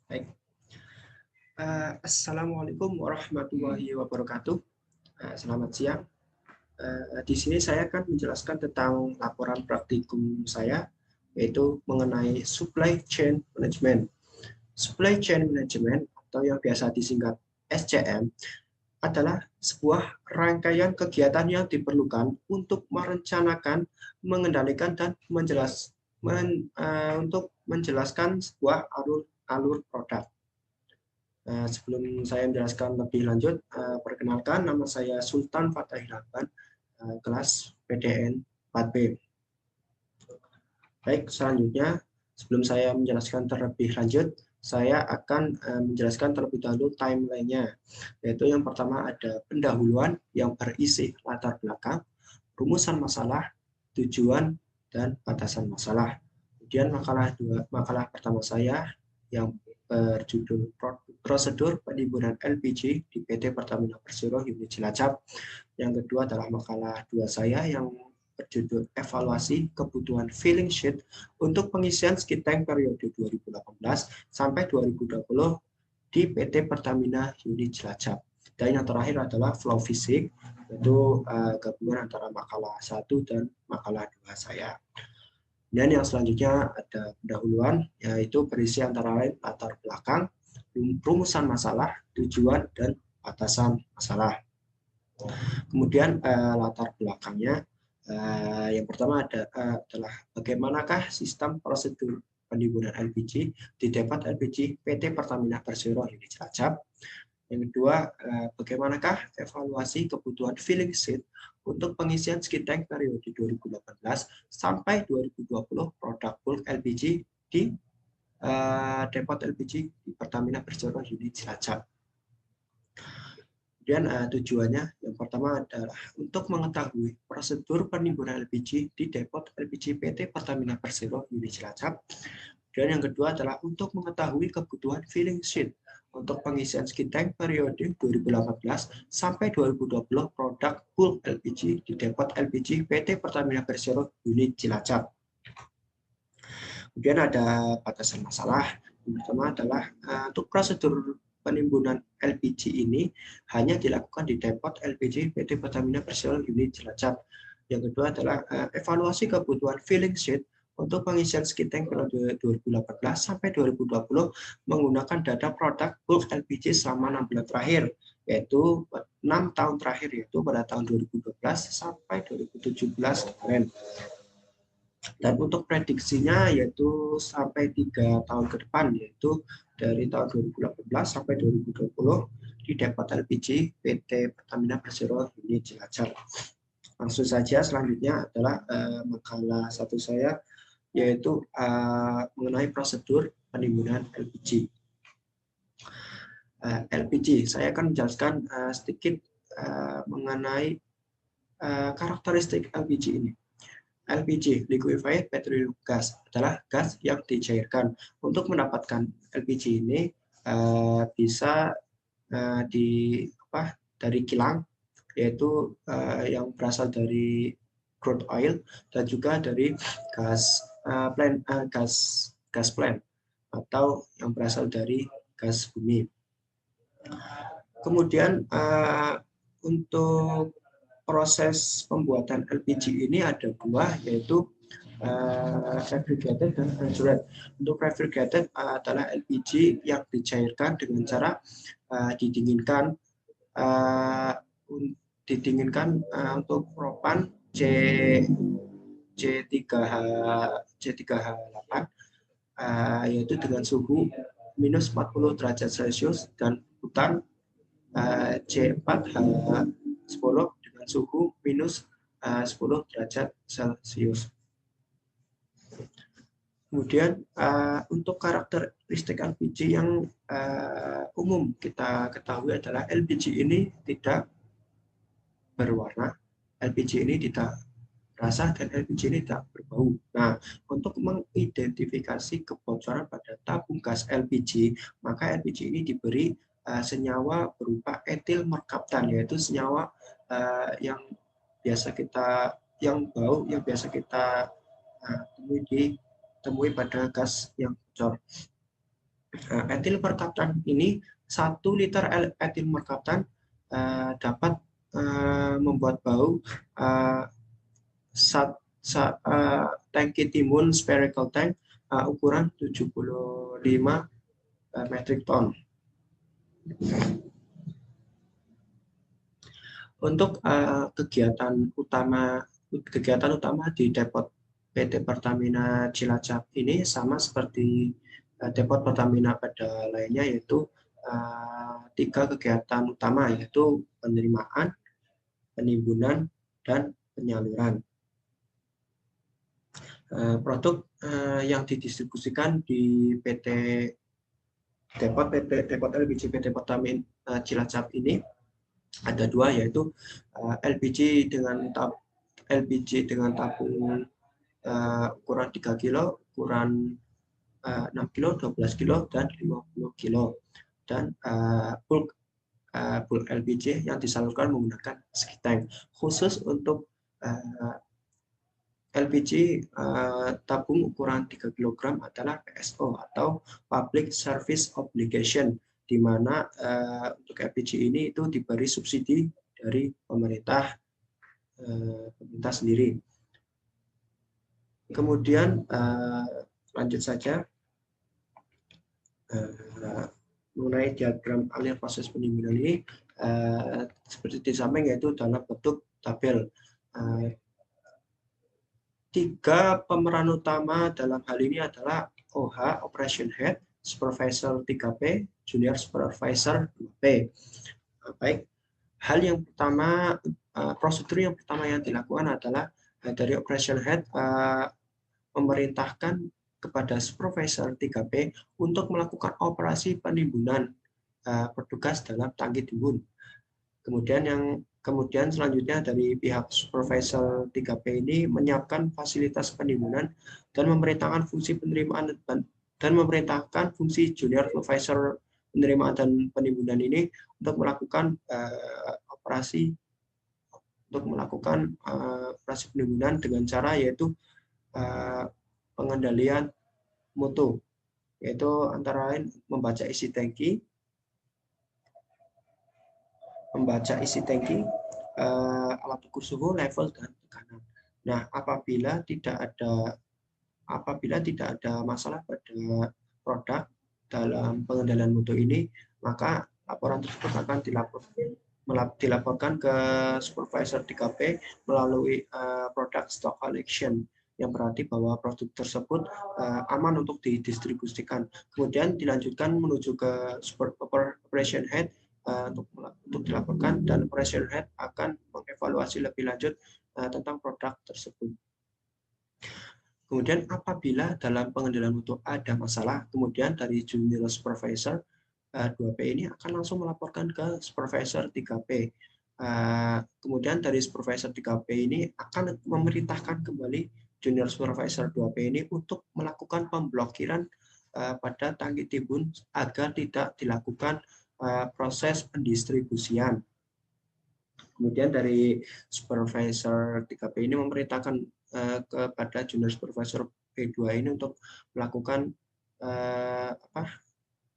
Baik. Assalamualaikum warahmatullahi wabarakatuh. Selamat siang. Di sini saya akan menjelaskan tentang laporan praktikum saya, yaitu mengenai supply chain management. Supply chain management atau yang biasa disingkat SCM adalah sebuah rangkaian kegiatan yang diperlukan untuk merencanakan, mengendalikan, dan untuk menjelaskan sebuah alur produk. Sebelum saya menjelaskan lebih lanjut, perkenalkan nama saya Sultan Fatahilhaban, kelas PDN 4B. Baik, selanjutnya sebelum saya menjelaskan terlebih lanjut, saya akan menjelaskan terlebih dahulu timeline-nya. Yaitu yang pertama ada pendahuluan yang berisi latar belakang, rumusan masalah, tujuan, dan batasan masalah. Kemudian makalah pertama saya yang berjudul prosedur penimbunan LPG di PT Pertamina Persero Unit Cilacap. Yang kedua adalah makalah dua saya yang berjudul evaluasi kebutuhan filling sheet untuk pengisian skid tank periode 2018 sampai 2020 di PT Pertamina Unit Cilacap. Dan yang terakhir adalah flow fisik, yaitu gabungan antara makalah 1 dan makalah 2 saya. Dan yang selanjutnya ada pendahuluan, yaitu berisi antara lain latar belakang, rumusan masalah, tujuan, dan batasan masalah. Kemudian latar belakangnya, yang pertama adalah bagaimanakah sistem prosedur penimbunan LPG di depo LPG PT Pertamina Persero Unit Cilacap. Yang kedua, bagaimanakah evaluasi kebutuhan filling sheet untuk pengisian skid tank periode 2018 sampai 2020 produk bulk LPG di depo LPG di Pertamina Persero Unit Cilacap. Kemudian tujuannya yang pertama adalah untuk mengetahui prosedur penimbunan LPG di depo LPG PT Pertamina Persero Unit Cilacap. Dan yang kedua adalah untuk mengetahui kebutuhan filling sheet untuk pengisian skid tank periode 2018 sampai 2020 produk bulk LPG di depo LPG PT Pertamina Persero Unit Cilacap. Kemudian ada batasan masalah. Yang pertama adalah untuk prosedur penimbunan LPG ini hanya dilakukan di depo LPG PT Pertamina Persero Unit Cilacap. Yang kedua adalah evaluasi kebutuhan filling sheet untuk pengisian skid tank periode 2018 sampai 2020 menggunakan data produk bulk LPG selama 6 bulan terakhir, yaitu 6 tahun terakhir, yaitu pada tahun 2012 sampai 2017 kemarin. Dan untuk prediksinya yaitu sampai 3 tahun ke depan, yaitu dari tahun 2018 sampai 2020 di depo LPG PT Pertamina Persero Unit Cilacap. Langsung saja selanjutnya adalah makalah satu saya, yaitu mengenai prosedur penimbunan LPG. LPG, saya akan menjelaskan sedikit mengenai karakteristik LPG ini. LPG, liquefied petroleum gas, adalah gas yang dicairkan. Untuk mendapatkan LPG ini bisa dari kilang, yaitu yang berasal dari crude oil, dan juga dari gas plant atau yang berasal dari gas bumi. Kemudian untuk proses pembuatan LPG ini ada dua, yaitu refrigerated dan refrigerant. Untuk refrigerated adalah LPG yang dicairkan dengan cara didinginkan untuk propan C3H8 yaitu dengan suhu minus 40 derajat Celcius, dan butan C4H10 dengan suhu minus 10 derajat Celcius. Kemudian untuk karakteristik LPG yang umum kita ketahui adalah LPG ini tidak berwarna, LPG ini tidak rasa, dan LPG ini tidak berbau. Nah, untuk mengidentifikasi kebocoran pada tabung gas LPG, maka LPG ini diberi senyawa berupa etil merkaptan, yaitu senyawa yang biasa kita temui pada gas yang bocor. Etil merkaptan ini 1 liter etil merkaptan dapat membuat bau tangki timbun spherical tank ukuran 75 metric ton. Untuk kegiatan utama di depot PT Pertamina Cilacap ini sama seperti depot Pertamina pada lainnya, yaitu 3 kegiatan utama, yaitu penerimaan, penimbunan, dan penyaluran. Produk yang didistribusikan di depot LPG PT Pertamina Cilacap ini ada 2, yaitu LPG dengan tabung ukuran 3 kilo, ukuran 6 kilo, 12 kilo, dan 50 kilo. Dan bulk LPG yang disalurkan menggunakan ski tank. Khusus untuk LPG tabung ukuran 3 kg adalah PSO atau Public Service Obligation, di mana untuk LPG ini itu diberi subsidi dari pemerintah sendiri. Kemudian lanjut saja mengenai diagram alir proses penimbunan ini, seperti di samping, yaitu dalam bentuk tabel. 3 pemeran utama dalam hal ini adalah OH, Operation Head, Supervisor 3P, Junior Supervisor 2P. Baik, hal yang pertama, prosedur yang pertama yang dilakukan adalah dari Operation Head memerintahkan kepada Supervisor 3P untuk melakukan operasi penimbunan petugas dalam tangki timbun. Kemudian selanjutnya dari pihak Supervisor 3P ini menyiapkan fasilitas penimbunan dan memerintahkan fungsi penerimaan dan memerintahkan fungsi Junior Supervisor penerimaan dan penimbunan ini untuk melakukan operasi penimbunan dengan cara yaitu pengendalian mutu, yaitu antara lain membaca isi tangki, alat ukur suhu, level, dan tekanan. Nah, apabila tidak ada masalah pada produk dalam pengendalian mutu ini, maka laporan tersebut akan dilaporkan ke Supervisor 3P melalui product stock collection, yang berarti bahwa produk tersebut aman untuk didistribusikan. Kemudian dilanjutkan menuju ke Operation Head untuk dilaporkan, dan Operation Head akan mengevaluasi lebih lanjut tentang produk tersebut. Kemudian apabila dalam pengendalian mutu ada masalah, kemudian dari Junior Supervisor 2P ini akan langsung melaporkan ke Supervisor 3P. Kemudian dari Supervisor 3P ini akan memerintahkan kembali Junior Supervisor 2P ini untuk melakukan pemblokiran pada tangki timbun agar tidak dilakukan proses pendistribusian. Kemudian dari Supervisor 3P ini memerintahkan kepada Junior Supervisor P2 ini untuk melakukan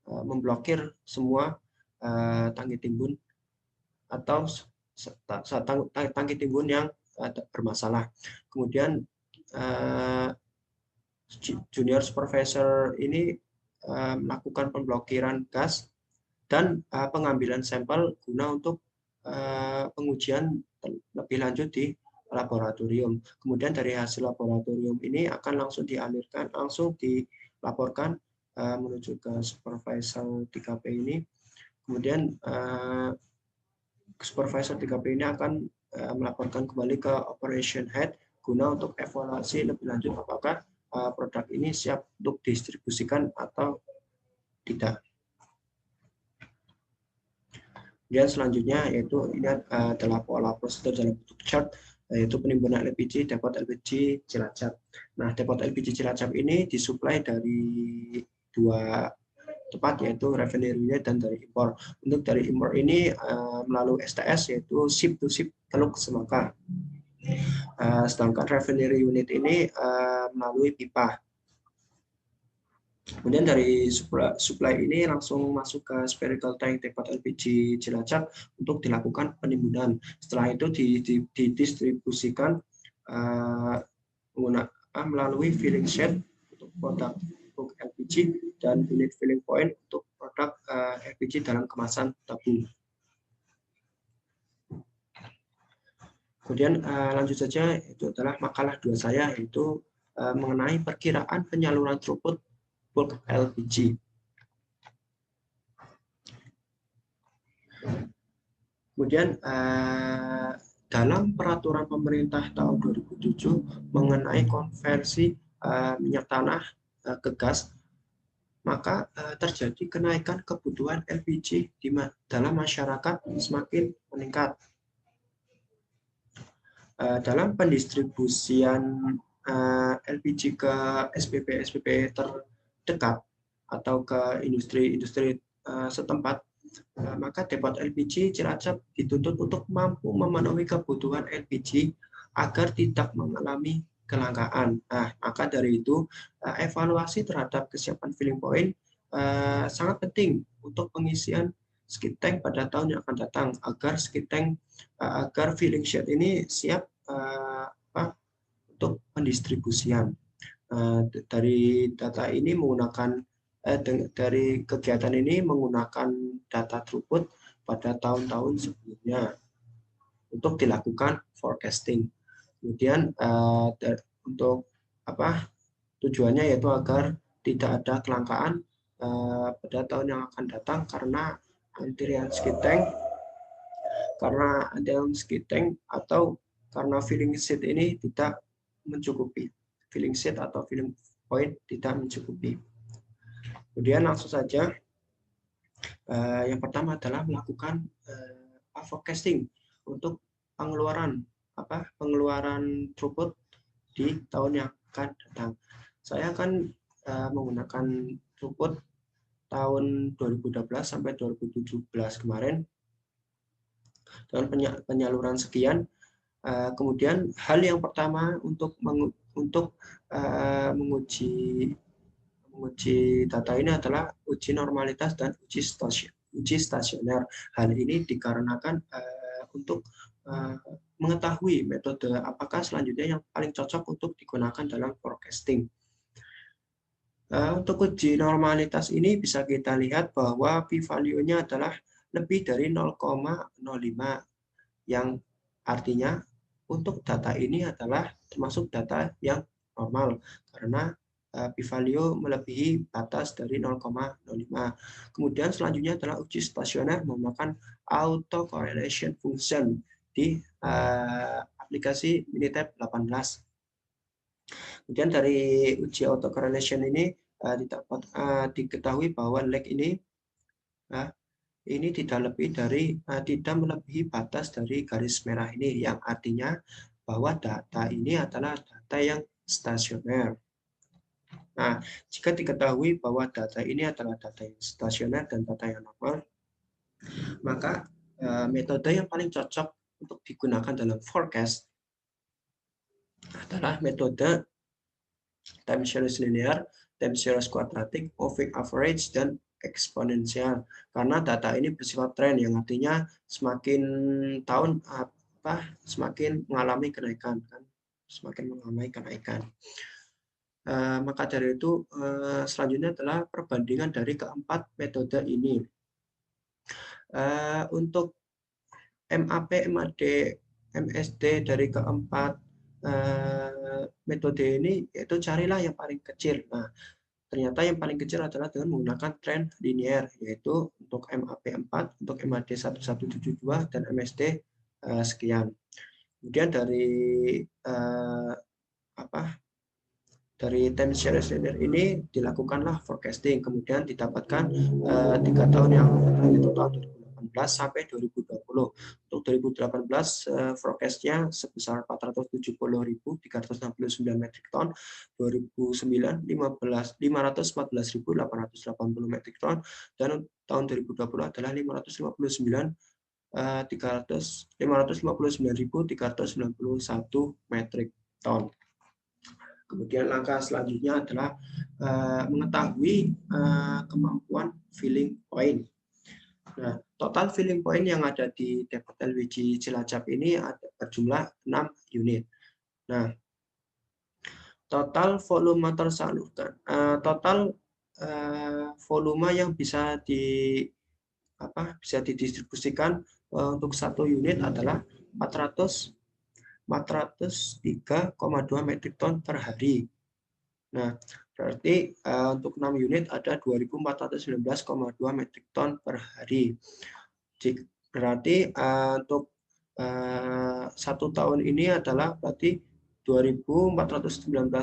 memblokir semua tangki timbun atau tangki timbun yang bermasalah. Kemudian Junior Supervisor ini melakukan pemblokiran gas dan pengambilan sampel guna untuk pengujian lebih lanjut di laboratorium. Kemudian dari hasil laboratorium ini akan langsung dilaporkan menuju ke Supervisor 3P ini. Kemudian Supervisor 3P ini akan melaporkan kembali ke Operation Head guna untuk evaluasi lebih lanjut apakah produk ini siap untuk didistribusikan atau tidak. Kemudian selanjutnya yaitu ini adalah pola prosedur dalam bentuk chart, yaitu penimbunan LPG depot LPG Cilacap. Nah, depot LPG Cilacap ini disuplai dari 2 tempat, yaitu refinery unit dan dari impor. Untuk dari impor ini melalui STS, yaitu ship to ship Teluk Semangka. Sedangkan refinery unit ini melalui pipa. Kemudian dari supply ini langsung masuk ke spherical tank depot LPG Cilacap untuk dilakukan penimbunan. Setelah itu didistribusikan melalui filling shed untuk produk LPG dan unit filling point untuk produk LPG dalam kemasan tabung. Kemudian lanjut saja, itu adalah makalah 2 saya, yaitu mengenai perkiraan penyaluran throughput bulk LPG. Kemudian dalam peraturan pemerintah tahun 2007 mengenai konversi minyak tanah ke gas, maka terjadi kenaikan kebutuhan LPG dalam masyarakat semakin meningkat. Dalam pendistribusian LPG ke SPP terdekat atau ke industri-industri setempat, maka depot LPG Cilacap dituntut untuk mampu memenuhi kebutuhan LPG agar tidak mengalami kelangkaan. Nah, maka dari itu evaluasi terhadap kesiapan filling point sangat penting untuk pengisian skid tank pada tahun yang akan datang agar skid tank agar filling shed ini siap untuk pendistribusian. Dari data ini dari kegiatan ini menggunakan data throughput pada tahun-tahun sebelumnya untuk dilakukan forecasting. Kemudian untuk tujuannya yaitu agar tidak ada kelangkaan pada tahun yang akan datang karena antrian skid tank atau karena filling seat ini tidak mencukupi. Filling seat atau filling point tidak mencukupi. Kemudian langsung saja, yang pertama adalah melakukan forecasting untuk pengeluaran throughput di tahun yang akan datang. Saya akan menggunakan throughput tahun 2012 sampai 2017 kemarin dengan penyaluran sekian. Kemudian hal yang pertama untuk menguji data ini adalah uji normalitas dan uji stasioner. Hal ini dikarenakan untuk mengetahui metode apakah selanjutnya yang paling cocok untuk digunakan dalam forecasting. Untuk uji normalitas ini bisa kita lihat bahwa p-value-nya adalah lebih dari 0,05, yang artinya untuk data ini adalah termasuk data yang normal karena p-value melebihi batas dari 0,05. Kemudian selanjutnya adalah uji stasioner menggunakan auto correlation function di aplikasi Minitab 18. Kemudian dari uji auto correlation ini diketahui bahwa lag ini tidak melebihi batas dari garis merah ini, yang artinya bahwa data ini adalah data yang stasioner. Nah, jika diketahui bahwa data ini adalah data yang stasioner dan data yang normal, maka metode yang paling cocok untuk digunakan dalam forecast adalah metode time series linear, time series quadratic, moving average, dan eksponensial. Karena data ini bersifat tren, yang artinya semakin tahun semakin mengalami kenaikan, maka dari itu selanjutnya adalah perbandingan dari keempat metode ini. Untuk MAP, MAD, MSD dari keempat metode ini, yaitu carilah yang paling kecil. Nah, ternyata yang paling kecil adalah dengan menggunakan tren linear, yaitu untuk MAP 4, untuk MAD 1172, dan MSD sekian. Kemudian dari time series linear ini dilakukanlah forecasting, kemudian didapatkan 3 tahun yang itu tahun 2018 sampai 2020. Untuk 2018 forecastnya sebesar 470.369 metrik ton, 2009 514.880 metrik ton, dan tahun 2020 adalah 559.391 metrik ton. Kemudian langkah selanjutnya adalah mengetahui kemampuan filling point. Nah, total filling point yang ada di depot LPG Cilacap ini berjumlah 6 unit. Nah, total volume tersalurkan, total volume yang bisa didistribusikan untuk satu unit adalah 403,2 metrik ton per hari. Nah, berarti untuk 6 unit ada 2.419,2 metrik ton per hari. Berarti untuk satu tahun ini adalah berarti 2.419,2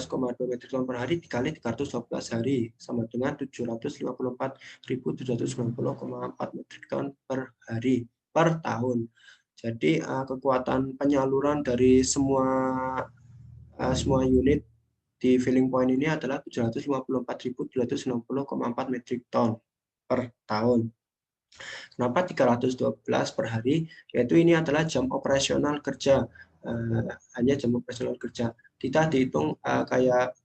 metrik ton per hari dikali 312 hari sama dengan 754.790,4 metrik ton per hari per tahun. Jadi kekuatan penyaluran dari semua unit di filling point ini adalah 754.760,4 metrik ton per tahun. Kenapa 312 per hari? Yaitu ini adalah jam operasional kerja, hanya jam operasional kerja. Tidak dihitung kayak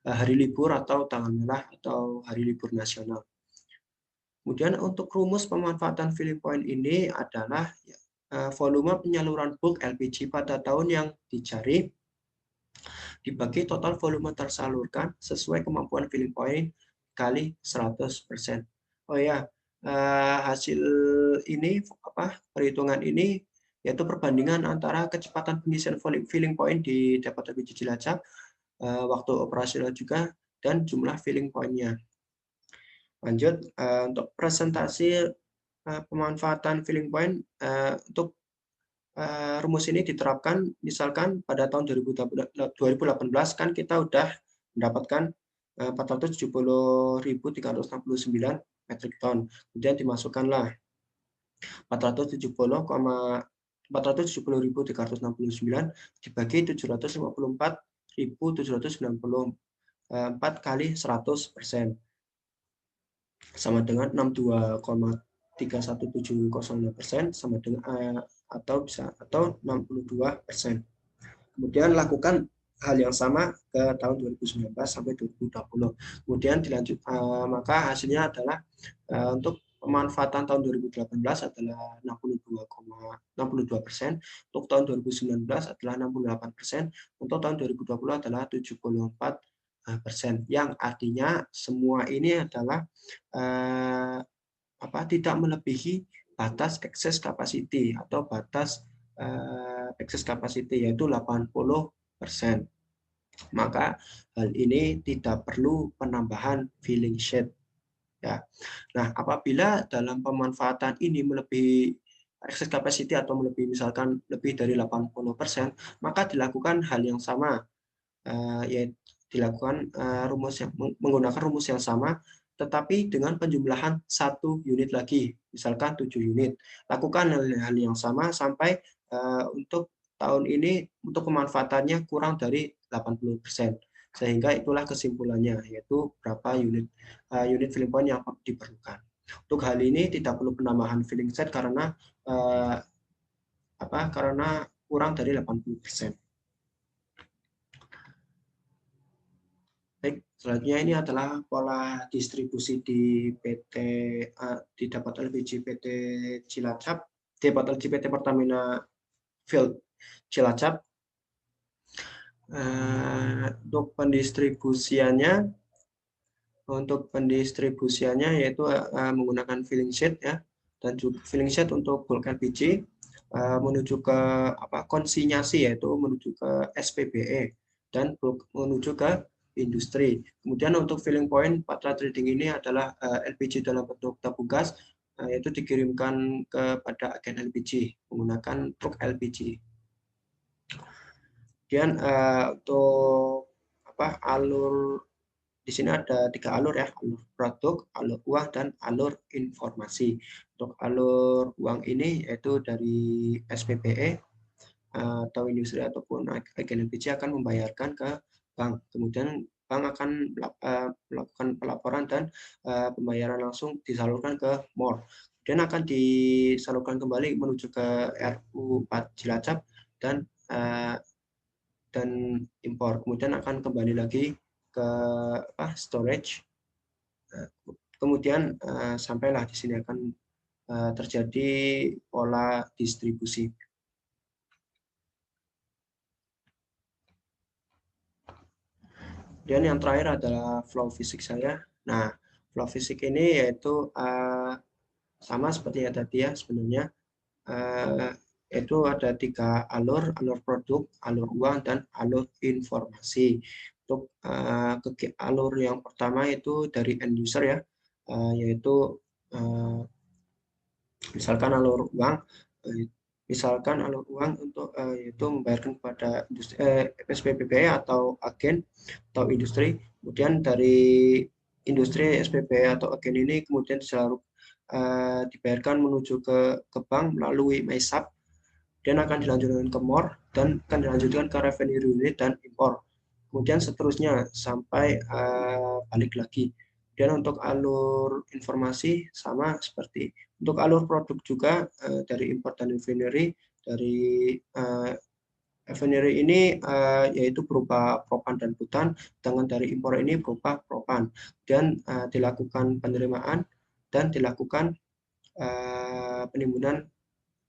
hari libur atau tanggal merah atau hari libur nasional. Kemudian untuk rumus pemanfaatan filling point ini adalah volume penyaluran bulk LPG pada tahun yang dicari dibagi total volume tersalurkan sesuai kemampuan filling point kali 100%. Oh ya, hasil ini perhitungan ini yaitu perbandingan antara kecepatan pengisian filling point di depot LPG Cilacap, waktu operasional juga, dan jumlah filling point-nya. Lanjut, untuk presentasi pemanfaatan filling point, untuk rumus ini diterapkan misalkan pada tahun 2018 kan kita udah mendapatkan 470.369 metrik ton. Kemudian dimasukkanlah 470.369 dibagi 754.794 kali 100% sama dengan 62,31706% sama dengan atau 62%. Kemudian lakukan hal yang sama ke tahun 2019 sampai 2020. Kemudian dilanjut, maka hasilnya adalah untuk pemanfaatan tahun 2018 adalah 62,62%, untuk tahun 2019 adalah 68%, untuk tahun 2020 adalah 74%. Yang artinya semua ini adalah tidak melebihi batas excess capacity atau batas excess capacity yaitu 80%. Maka hal ini tidak perlu penambahan filling shed. Ya. Nah, apabila dalam pemanfaatan ini melebihi excess capacity atau melebihi misalkan lebih dari 80%, maka dilakukan hal yang sama, yaitu dilakukan menggunakan rumus yang sama, tetapi dengan penjumlahan 1 unit lagi, misalkan 7 unit. Lakukan hal yang sama sampai untuk tahun ini untuk pemanfaatannya kurang dari 80%. Sehingga itulah kesimpulannya, yaitu berapa unit filling point yang diperlukan. Untuk hal ini tidak perlu penambahan filling set karena karena kurang dari 80%. Baik, selanjutnya ini adalah pola distribusi di depot LPG PT Cilacap, depot LPG PT Pertamina Field Cilacap. Untuk pendistribusiannya yaitu menggunakan filling shed ya, dan juga filling shed untuk bulk LPG menuju ke konsinyasi yaitu menuju ke SPBE dan menuju ke industri. Kemudian untuk filling point Patra Trading ini adalah LPG dalam bentuk tabung gas, yaitu dikirimkan kepada agen LPG menggunakan truk LPG. Kemudian untuk alur di sini ada 3 alur ya, alur produk, alur uang, dan alur informasi. Untuk alur uang ini yaitu dari SPBE atau industri ataupun agen LPG akan membayarkan ke bank. Kemudian bank akan melakukan pelaporan dan pembayaran langsung disalurkan ke MOR. Kemudian akan disalurkan kembali menuju ke RU 4 Cilacap dan dan impor. Kemudian akan kembali lagi ke storage. Kemudian sampailah di sini akan terjadi pola distribusi. Dan yang terakhir adalah flow fisik saya. Nah, flow fisik ini yaitu sama seperti yang tadi ya sebenarnya. Itu ada 3 alur produk, alur uang, dan alur informasi. Untuk alur yang pertama itu dari end user ya, yaitu misalkan alur uang, untuk itu membayarkan kepada SPBB atau agen atau industri. Kemudian dari industri SPB atau agen ini kemudian dibayarkan menuju ke bank melalui MySap, dan akan dilanjutkan ke MOR, dan akan dilanjutkan ke revenue unit dan impor. Kemudian seterusnya sampai balik lagi. Dan untuk alur informasi sama seperti untuk alur produk juga dari import dan refinery. Dari refinery ini yaitu berupa propan dan butan, sedangkan dari impor ini berupa propan, dan dilakukan penerimaan dan dilakukan penimbunan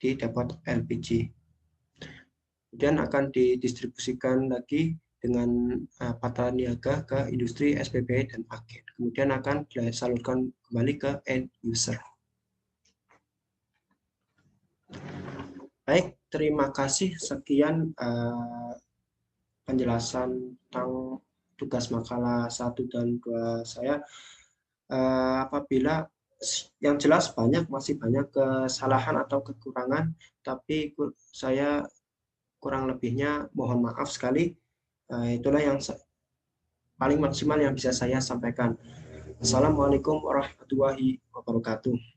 di depot LPG. Kemudian akan didistribusikan lagi dengan patra niaga ke industri SPB dan agen. Kemudian akan disalurkan kembali ke end user. Baik, terima kasih. Sekian penjelasan tentang tugas makalah 1 dan 2 saya. Apabila yang jelas masih banyak kesalahan atau kekurangan, tapi saya kurang lebihnya mohon maaf sekali. Itulah yang paling maksimal yang bisa saya sampaikan. Assalamualaikum warahmatullahi wabarakatuh.